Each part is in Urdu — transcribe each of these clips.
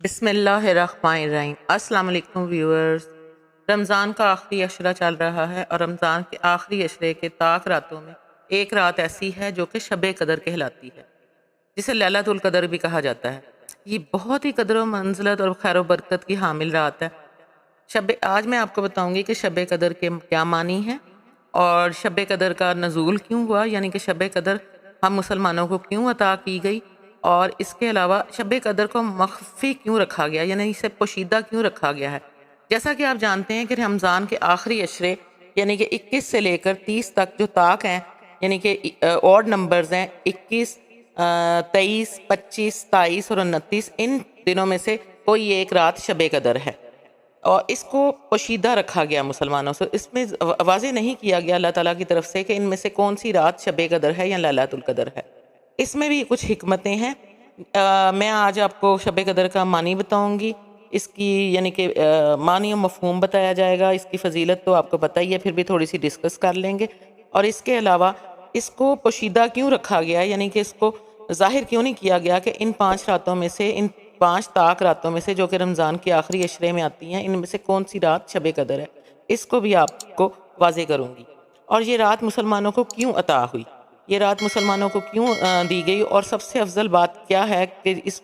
بسم اللہ الرحمن الرحیم۔ السلام علیکم ویورز۔ رمضان کا آخری عشرہ چل رہا ہے اور رمضان کے آخری عشرے کے طاق راتوں میں ایک رات ایسی ہے جو کہ شب قدر کہلاتی ہے، جسے لیلۃ القدر بھی کہا جاتا ہے۔ یہ بہت ہی قدر و منزلت اور خیر و برکت کی حامل رات ہے۔ آج میں آپ کو بتاؤں گی کہ شب قدر کے کیا معنی ہیں اور شب قدر کا نزول کیوں ہوا، یعنی کہ شب قدر ہم مسلمانوں کو کیوں عطا کی گئی، اور اس کے علاوہ شب قدر کو مخفی کیوں رکھا گیا، یعنی اسے پوشیدہ کیوں رکھا گیا ہے۔ جیسا کہ آپ جانتے ہیں کہ رمضان کے آخری عشرے یعنی کہ 21 سے لے کر 30 تک جو طاق ہیں، یعنی کہ اوڈ نمبرز ہیں، 21، 23، 25، 27 اور 29، ان دنوں میں سے کوئی ایک رات شب قدر ہے اور اس کو پوشیدہ رکھا گیا مسلمانوں سے۔ اس میں واضح نہیں کیا گیا اللہ تعالیٰ کی طرف سے کہ ان میں سے کون سی رات شب قدر ہے یا لیلۃ القدر ہے۔ اس میں بھی کچھ حکمتیں ہیں۔ میں آج آپ کو شب قدر کا معنی بتاؤں گی، اس کی یعنی کہ معنی و مفہوم بتایا جائے گا۔ اس کی فضیلت تو آپ کو پتہ ہی ہے، پھر بھی تھوڑی سی ڈسکس کر لیں گے۔ اور اس کے علاوہ اس کو پوشیدہ کیوں رکھا گیا، یعنی کہ اس کو ظاہر کیوں نہیں کیا گیا کہ ان 5 راتوں میں سے، ان 5 طاق راتوں میں سے جو کہ رمضان کے آخری عشرے میں آتی ہیں، ان میں سے کون سی رات شب قدر ہے، اس کو بھی آپ کو واضح کروں گی۔ اور یہ رات مسلمانوں کو کیوں عطا ہوئی، یہ رات مسلمانوں کو کیوں دی گئی، اور سب سے افضل بات کیا ہے کہ اس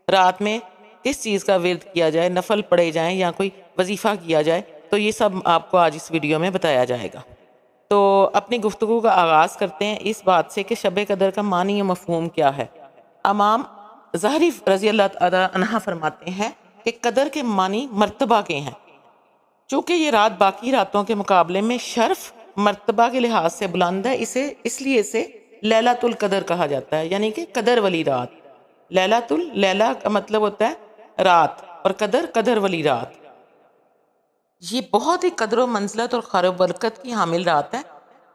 رات میں کس چیز کا ورد کیا جائے، نفل پڑھے جائیں یا کوئی وظیفہ کیا جائے، تو یہ سب آپ کو آج اس ویڈیو میں بتایا جائے گا۔ تو اپنی گفتگو کا آغاز کرتے ہیں اس بات سے کہ شب قدر کا معنی و مفہوم کیا ہے۔ امام ظہری رضی اللہ تعالی عنہ فرماتے ہیں کہ قدر کے معنی مرتبہ کے ہیں۔ چونکہ یہ رات باقی راتوں کے مقابلے میں شرف مرتبہ کے لحاظ سے بلند ہے، اس لیے اسے لیلۃ القدر کہا جاتا ہے، یعنی کہ قدر والی رات۔ لیلہ کا مطلب ہوتا ہے رات، اور قدر والی رات۔ یہ بہت ہی قدر و منزلت اور خیر و برکت کی حامل رات ہے۔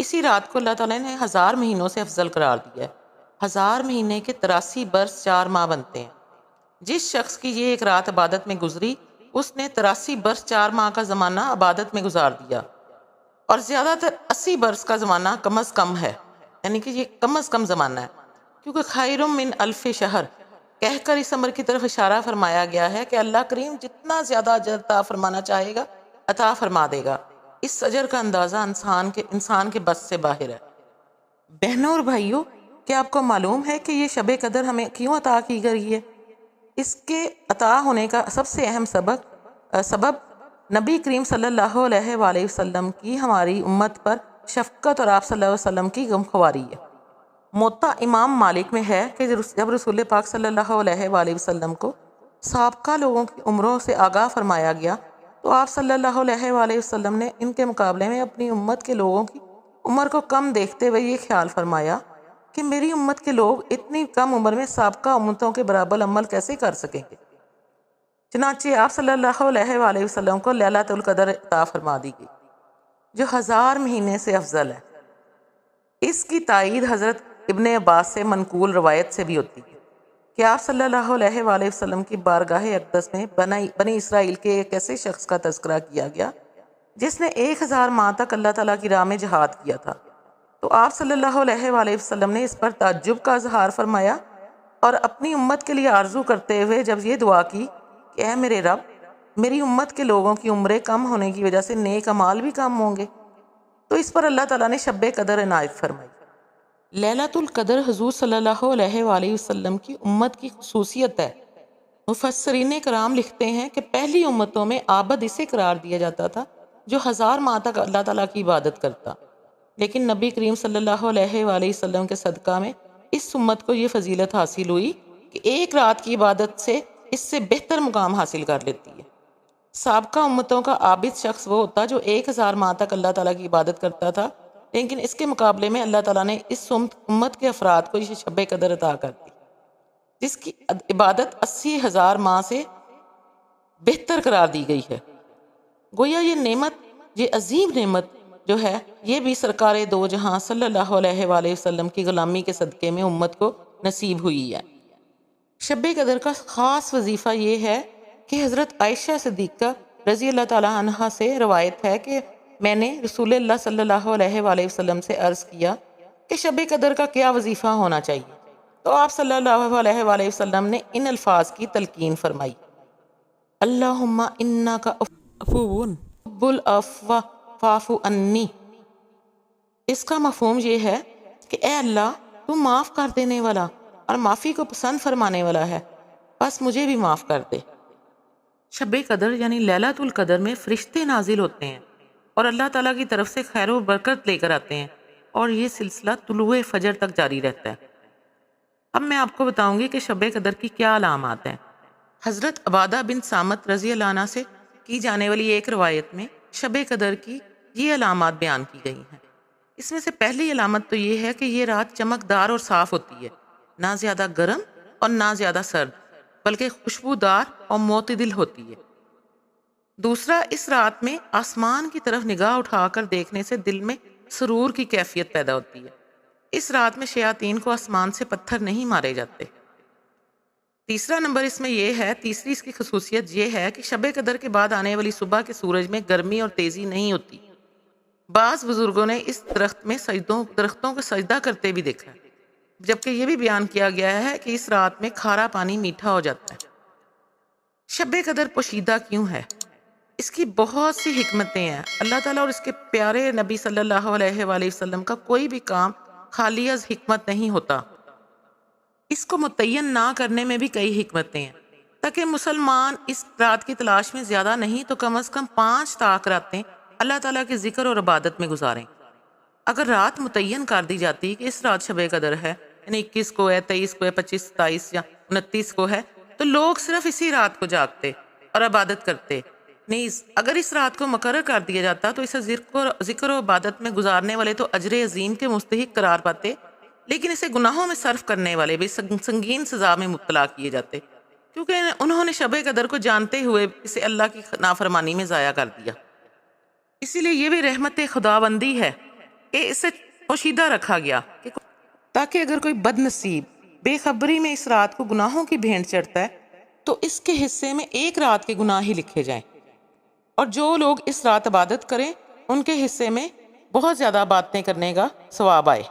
اسی رات کو اللہ تعالیٰ نے 1000 مہینوں سے افضل قرار دیا ہے۔ 1000 مہینے کے 83 برس 4 ماہ بنتے ہیں۔ جس شخص کی یہ ایک رات عبادت میں گزری، اس نے 83 برس 4 ماہ کا زمانہ عبادت میں گزار دیا، اور زیادہ تر 80 برس کا زمانہ کم از کم ہے، یعنی کہ یہ کم از کم زمانہ ہے، کیونکہ خیر من الف شہر کہہ کر اس امر کی طرف اشارہ فرمایا گیا ہے کہ اللہ کریم جتنا زیادہ اجر عطا فرمانا چاہے گا عطا فرما دے گا۔ اس اجر کا اندازہ انسان کے بس سے باہر ہے۔ بہنوں اور بھائیوں، کیا آپ کو معلوم ہے کہ یہ شب قدر ہمیں کیوں عطا کی گئی ہے؟ اس کے عطا ہونے کا سب سے اہم سبب نبی کریم صلی اللہ علیہ وآلہ وسلم کی ہماری امت پر شفقت اور آپ صلی اللہ علیہ وسلم کی غمخواری ہے۔ موطا امام مالک میں ہے کہ جب رسول پاک صلی اللہ علیہ وآلہ وسلم کو سابقہ لوگوں کی عمروں سے آگاہ فرمایا گیا، تو آپ صلی اللہ علیہ وآلہ وسلم نے ان کے مقابلے میں اپنی امت کے لوگوں کی عمر کو کم دیکھتے ہوئے یہ خیال فرمایا کہ میری امت کے لوگ اتنی کم عمر میں سابقہ امتوں کے برابر عمل کیسے کر سکیں گے۔ چنانچہ آپ صلی اللہ علیہ وآلہ وسلم کو لیلۃ القدر عطا فرما دی گئی، جو 1000 مہینے سے افضل ہے۔ اس کی تائید حضرت ابن عباس سے منقول روایت سے بھی ہوتی ہے کہ آپ صلی اللہ علیہ وآلہ وسلم کی بارگاہ اقدس میں بنی اسرائیل کے ایک ایسے شخص کا تذکرہ کیا گیا جس نے 1000 ماہ تک اللہ تعالیٰ کی راہ میں جہاد کیا تھا۔ تو آپ صلی اللہ علیہ وآلہ وسلم نے اس پر تعجب کا اظہار فرمایا اور اپنی امت کے لیے آرزو کرتے ہوئے جب یہ دعا کی کہ اے میرے رب، میری امت کے لوگوں کی عمریں کم ہونے کی وجہ سے نیک اعمال بھی کم ہوں گے، تو اس پر اللہ تعالیٰ نے شب قدر عنایت فرمائی۔ لیلۃ القدر حضور صلی اللہ علیہ وآلہ وسلم کی امت کی خصوصیت ہے۔ مفسرین کرام لکھتے ہیں کہ پہلی امتوں میں عابد اسے قرار دیا جاتا تھا جو 1000 ماہ تک اللہ تعالیٰ کی عبادت کرتا، لیکن نبی کریم صلی اللہ علیہ وآلہ وسلم کے صدقہ میں اس امت کو یہ فضیلت حاصل ہوئی کہ ایک رات کی عبادت سے اس سے بہتر مقام حاصل کر لیتی ہے۔ سابقہ امتوں کا عابد شخص وہ ہوتا جو 1000 ماہ تک اللہ تعالیٰ کی عبادت کرتا تھا، لیکن اس کے مقابلے میں اللہ تعالیٰ نے اس امت کے افراد کو یہ شب قدر عطا کر دی، جس کی عبادت 80,000 ماہ سے بہتر قرار دی گئی ہے۔ گویا یہ نعمت، یہ عظیم نعمت جو ہے، یہ بھی سرکار دو جہاں صلی اللہ علیہ وآلہ وسلم کی غلامی کے صدقے میں امت کو نصیب ہوئی ہے۔ شب قدر کا خاص وظیفہ یہ ہے کہ حضرت عائشہ صدیقہ رضی اللہ تعالیٰ عنہا سے روایت ہے کہ میں نے رسول اللہ صلی اللہ علیہ وآلہ وسلم سے عرض کیا کہ شب قدر کا کیا وظیفہ ہونا چاہیے، تو آپ صلی اللہ علیہ وآلہ وسلم نے ان الفاظ کی تلقین فرمائی اللہم انکا عفو تحب العفو فاعف عنی۔ اس کا مفہوم یہ ہے کہ اے اللہ تو معاف کر دینے والا اور معافی کو پسند فرمانے والا ہے، بس مجھے بھی معاف کر دے۔ شب قدر یعنی لیلۃ القدر میں فرشتے نازل ہوتے ہیں اور اللہ تعالیٰ کی طرف سے خیر و برکت لے کر آتے ہیں، اور یہ سلسلہ طلوع فجر تک جاری رہتا ہے۔ اب میں آپ کو بتاؤں گی کہ شب قدر کی کیا علامات ہیں۔ حضرت عبادہ بن سامت رضی اللہ عنہ سے کی جانے والی ایک روایت میں شب قدر کی یہ علامات بیان کی گئی ہیں۔ اس میں سے پہلی علامت تو یہ ہے کہ یہ رات چمکدار اور صاف ہوتی ہے، نہ زیادہ گرم اور نہ زیادہ سرد، بلکہ خوشبودار اور معتدل ہوتی ہے۔ دوسرا، اس رات میں آسمان کی طرف نگاہ اٹھا کر دیکھنے سے دل میں سرور کی کیفیت پیدا ہوتی ہے۔ اس رات میں شیاطین کو آسمان سے پتھر نہیں مارے جاتے۔ تیسرا نمبر اس میں یہ ہے، تیسری اس کی خصوصیت یہ ہے کہ شب قدر کے بعد آنے والی صبح کے سورج میں گرمی اور تیزی نہیں ہوتی۔ بعض بزرگوں نے اس درختوں کو سجدہ کرتے بھی دیکھا ہے، جبکہ یہ بھی بیان کیا گیا ہے کہ اس رات میں کھارا پانی میٹھا ہو جاتا ہے۔ شب قدر پوشیدہ کیوں ہے؟ اس کی بہت سی حکمتیں ہیں۔ اللہ تعالیٰ اور اس کے پیارے نبی صلی اللہ علیہ وآلہ وسلم کا کوئی بھی کام خالی از حکمت نہیں ہوتا۔ اس کو متعین نہ کرنے میں بھی کئی حکمتیں ہیں، تاکہ مسلمان اس رات کی تلاش میں زیادہ نہیں تو کم از کم 5 تاک راتیں اللہ تعالیٰ کے ذکر اور عبادت میں گزاریں۔ اگر رات متعین کر دی جاتی کہ اس رات شب قدر ہے، یعنی 21 کو ہے، 23 کو ہے، 25، 27 یا 29 کو ہے، تو لوگ صرف اسی رات کو جاگتے اور عبادت کرتے۔ نیز اگر اس رات کو مقرر کر دیا جاتا تو اسے ذکر و عبادت میں گزارنے والے تو اجر عظیم کے مستحق قرار پاتے، لیکن اسے گناہوں میں صرف کرنے والے بھی سنگین سزا میں مبتلا کیے جاتے، کیونکہ انہوں نے شب قدر کو جانتے ہوئے اسے اللہ کی نافرمانی میں ضائع کر دیا۔ اسی لیے یہ بھی رحمت خداوندی ہے کہ اسے پوشیدہ رکھا گیا، تاکہ اگر کوئی بد نصیب بے خبری میں اس رات کو گناہوں کی بھینٹ چڑھتا ہے تو اس کے حصے میں ایک رات کے گناہ ہی لکھے جائیں، اور جو لوگ اس رات عبادت کریں ان کے حصے میں بہت زیادہ عبادتیں کرنے کا ثواب آئے۔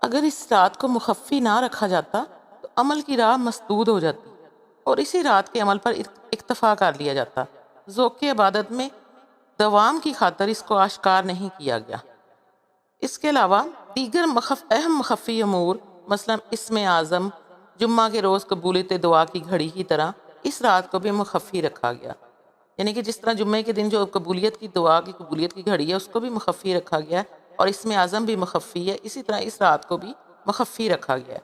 اگر اس رات کو مخفی نہ رکھا جاتا تو عمل کی راہ مسدود ہو جاتی اور اسی رات کے عمل پر اکتفا کر لیا جاتا۔ ذوق عبادت میں دوام کی خاطر اس کو آشکار نہیں کیا گیا۔ اس کے علاوہ دیگر اہم مخفی امور مثلا اسم اعظم، جمعہ کے روز قبولیت دعا کی گھڑی کی طرح اس رات کو بھی مخفی رکھا گیا، یعنی کہ جس طرح جمعے کے دن جو قبولیت کی دعا کی قبولیت کی گھڑی ہے اس کو بھی مخفی رکھا گیا ہے، اور اسم اعظم بھی مخفی ہے، اسی طرح اس رات کو بھی مخفی رکھا گیا ہے۔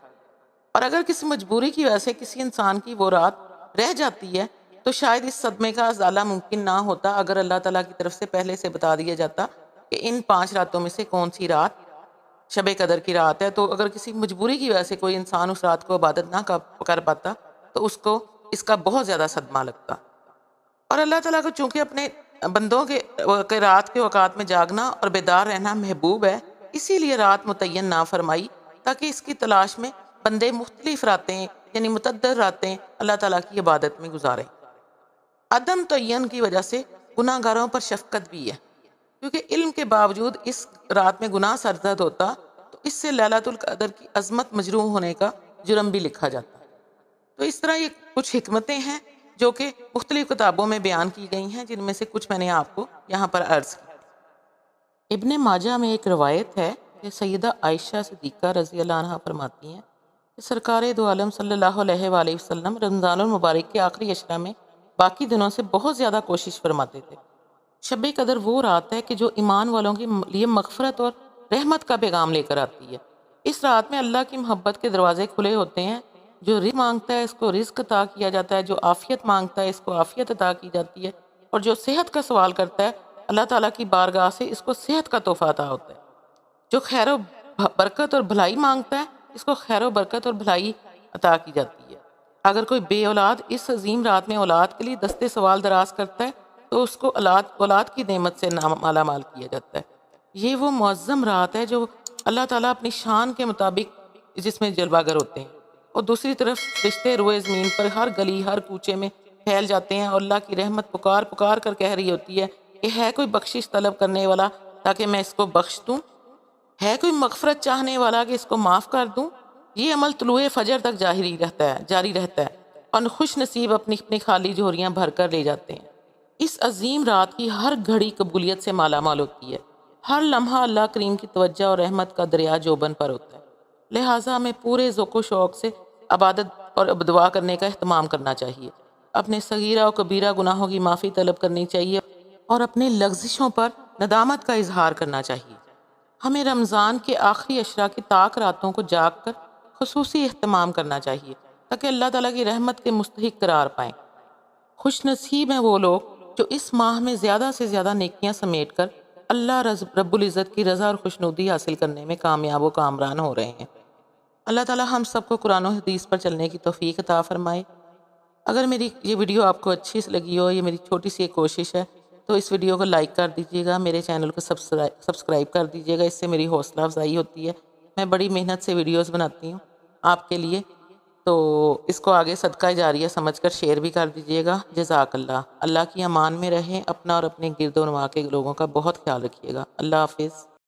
اور اگر کسی مجبوری کی وجہ سے کسی انسان کی وہ رات رہ جاتی ہے تو شاید اس صدمے کا ازالہ ممکن نہ ہوتا اگر اللہ تعالیٰ کی طرف سے پہلے سے بتا دیا جاتا کہ ان 5 راتوں میں سے کون سی رات شب قدر کی رات ہے، تو اگر کسی مجبوری کی وجہ سے کوئی انسان اس رات کو عبادت نہ کر پاتا تو اس کو اس کا بہت زیادہ صدمہ لگتا۔ اور اللہ تعالیٰ کو چونکہ اپنے بندوں کے رات کے اوقات میں جاگنا اور بیدار رہنا محبوب ہے، اسی لیے رات متعین نہ فرمائی تاکہ اس کی تلاش میں بندے مختلف راتیں یعنی متعدد راتیں اللہ تعالیٰ کی عبادت میں گزاریں۔ عدم تعین کی وجہ سے گناہ گاروں پر شفقت بھی ہے، کیونکہ علم کے باوجود اس رات میں گناہ سرزد ہوتا تو اس سے لیلۃ القدر کی عظمت مجروح ہونے کا جرم بھی لکھا جاتا۔ تو اس طرح یہ کچھ حکمتیں ہیں جو کہ مختلف کتابوں میں بیان کی گئی ہیں، جن میں سے کچھ میں نے آپ کو یہاں پر عرض کی۔ ابن ماجہ میں ایک روایت ہے کہ سیدہ عائشہ صدیقہ رضی اللہ عنہ فرماتی ہیں کہ سرکار دو عالم صلی اللہ علیہ وآلہ وسلم رمضان المبارک کے آخری عشرہ میں باقی دنوں سے بہت زیادہ کوشش فرماتے تھے۔ شب قدر وہ رات ہے کہ جو ایمان والوں کے لیے مغفرت اور رحمت کا پیغام لے کر آتی ہے۔ اس رات میں اللہ کی محبت کے دروازے کھلے ہوتے ہیں، جو رزق مانگتا ہے اس کو رزق عطا کیا جاتا ہے، جو عافیت مانگتا ہے اس کو عافیت عطا کی جاتی ہے، اور جو صحت کا سوال کرتا ہے اللہ تعالیٰ کی بارگاہ سے اس کو صحت کا تحفہ عطا ہوتا ہے، جو خیر و برکت اور بھلائی مانگتا ہے اس کو خیر و برکت اور بھلائی عطا کی جاتی ہے۔ اگر کوئی بے اولاد اس عظیم رات میں اولاد کے لیے دستے سوال دراز کرتا ہے تو اس کو اولاد کی نعمت سے مالا مال کیا جاتا ہے۔ یہ وہ معظم رات ہے جو اللہ تعالیٰ اپنی شان کے مطابق جس میں جلوہ گر ہوتے ہیں، اور دوسری طرف رشتے روئے زمین پر ہر گلی ہر کوچے میں پھیل جاتے ہیں، اور اللہ کی رحمت پکار پکار کر کہہ رہی ہوتی ہے کہ ہے کوئی بخشش طلب کرنے والا تاکہ میں اس کو بخش دوں، ہے کوئی مغفرت چاہنے والا کہ اس کو معاف کر دوں۔ یہ عمل طلوع فجر تک جاری رہتا ہے۔ اور خوش نصیب اپنی اپنی خالی جھولیاں بھر کر لے جاتے ہیں۔ اس عظیم رات کی ہر گھڑی قبولیت سے مالا مال ہوتی ہے، ہر لمحہ اللہ کریم کی توجہ اور رحمت کا دریا جوبن پر ہوتا ہے، لہٰذا ہمیں پورے ذوق و شوق سے عبادت اور دعا کرنے کا اہتمام کرنا چاہیے، اپنے صغیرہ اور کبیرہ گناہوں کی معافی طلب کرنی چاہیے اور اپنے لغزشوں پر ندامت کا اظہار کرنا چاہیے۔ ہمیں رمضان کے آخری عشرہ کی طاق راتوں کو جاگ کر خصوصی اہتمام کرنا چاہیے تاکہ اللہ تعالیٰ کی رحمت کے مستحق قرار پائیں۔ خوش نصیب ہیں وہ لوگ جو اس ماہ میں زیادہ سے زیادہ نیکیاں سمیٹ کر اللہ رب العزت کی رضا اور خوشنودی حاصل کرنے میں کامیاب و کامران ہو رہے ہیں۔ اللہ تعالیٰ ہم سب کو قرآن و حدیث پر چلنے کی توفیق عطا فرمائے۔ اگر میری یہ ویڈیو آپ کو اچھی لگی ہو، یہ میری چھوٹی سی ایک کوشش ہے، تو اس ویڈیو کو لائک کر دیجیے گا، میرے چینل کو سبسکرائب کر دیجیے گا، اس سے میری حوصلہ افزائی ہوتی ہے۔ میں بڑی محنت سے ویڈیوز بناتی ہوں آپ کے لیے، تو اس کو آگے صدقہ جاریہ سمجھ کر شیئر بھی کر دیجیے گا۔ جزاک اللہ۔ اللہ کی امان میں رہیں، اپنا اور اپنے گرد و نواح کے لوگوں کا بہت خیال رکھیے گا۔ اللہ حافظ۔